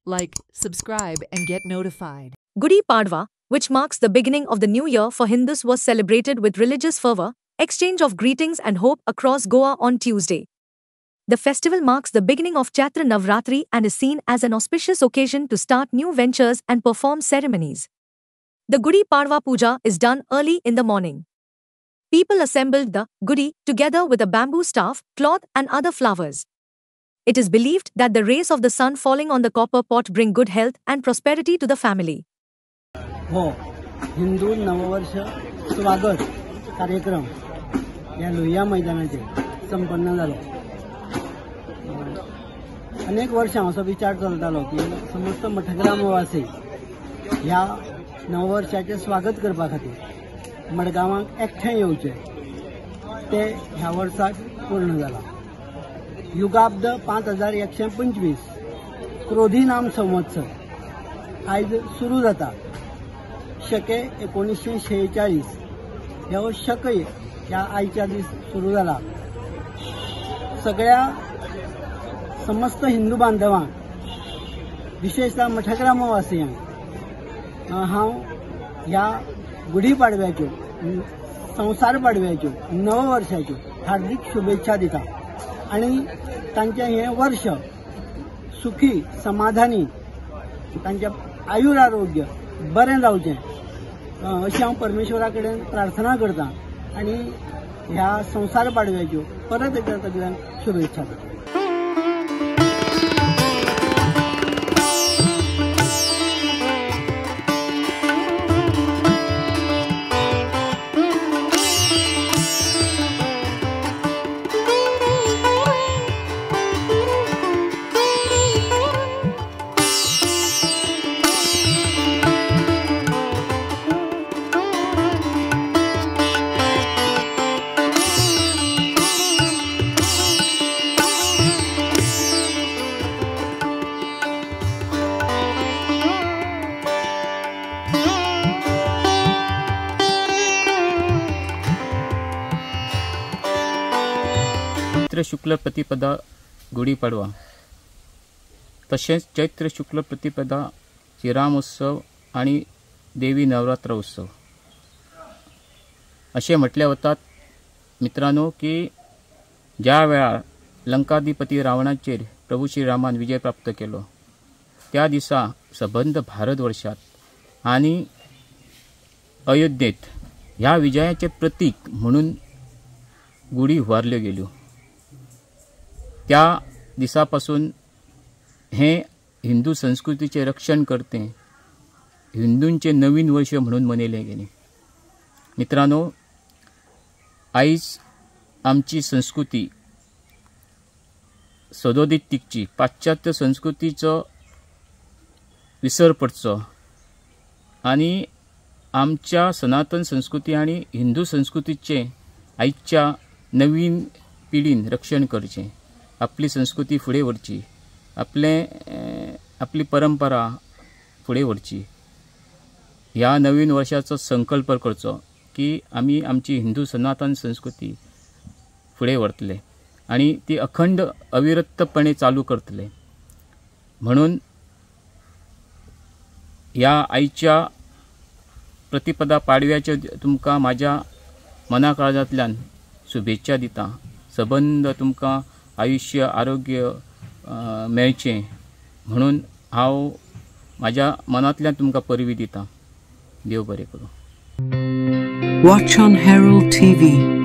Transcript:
like, subscribe and get notified. Gudi Padwa, which marks the beginning of the new year for Hindus, was celebrated with religious fervor, exchange of greetings and hope across Goa on Tuesday. The festival marks the beginning of Chaitra Navratri and is seen as an auspicious occasion to start new ventures and perform ceremonies. The Gudi Padwa Puja is done early in the morning. People assembled the Gudi together with a bamboo staff, cloth and other flowers. It is believed that the rays of the sun falling on the copper pot bring good health and prosperity to the family. हो, हिंदू नववर्ष स्वागत कार्यक्रम या लोहिया मैदानाचे संपन्न झालो. अनेक वर्षां असो विचार चलतालो की समस्त मठग्रामवासी ह्या नववर्षाचे स्वागत करपा खातीर मडगांवाक एकठांय येवचे. ते ह्या वर्साक पूर्ण जाला. युगाब्द 5125 क्रोधी नाम संवत्सर आयज सुरू जाता. शके 1946 ह्यो शके ह्या आयच्या दीस सुरू जाला. सगळ्या समस्त हिंदू बांधवांक विशेषतः मठग्रामवासियांक हांव ह्या गुढी पाडव्याच्यो, संवसार पाडव्याच्यो, नववर्षाच्यो हार्दिक शुभेच्छा दिता आणि तांचें हें वर्ष सुखी समाधानी तांचें आयुर आरोग्य बरें जावचें अशी हांव परमेश्वरा कडेन प्रार्थना करता आणि ह्या संवसार पाडव्याच्यो परत एकदा सगळ्यांक शुभेच्छा दिता. चैत्र शुक्ल प्रतिपदा गुढी पाडवा तसेच चैत्र शुक्ल प्रतिपदा श्रीरामोत्सव आणि देवी नवरात्र उत्सव असे म्हटले वतात. मित्रांनो, की ज्या वेळार लंकाधिपती रावणाचेर प्रभू श्रीरामान विजय प्राप्त केलो त्या दिसा सबंध भारतवर्षात आणि अयोध्येत ह्या विजयाचे प्रतीक म्हणून गुढी उभारल्यो गेल्यो. त्या दिसापासून हे हिंदू संस्कृतीचे रक्षण करते, हिंदूंचे नवीन वर्ष म्हणून मनयले गेले. मित्रांनो, आयज आमची संस्कृती सदोदित तिगची, पाश्चात्य संस्कृतीचो विसर पडचो आणि आमच्या सनातन संस्कृती आणि हिंदू संस्कृतीचे आयच्या नवीन पिढीन रक्षण करचें, आपली संस्कृती फुडें व्हरची, आपली परंपरा फुडें व्हरची. ह्या नवीन वर्षाचो संकल्प करचो की आमी आमची हिंदू सनातन संस्कृती फुडें व्हरतले आणि ती अखंड अविरतपणे चालू करतले. म्हणून ह्या आयच्या प्रतिपदा पाडव्याच्यो तुमकां म्हाज्या मना काळजांतल्यान शुभेच्छा दिता. सबंद तुमकां आयुष्य आरोग्य मेळचें म्हणून हांव म्हाज्या मनांतल्यान तुमकां परबीं दिता. देव बरें करूं. Watch on Herald TV.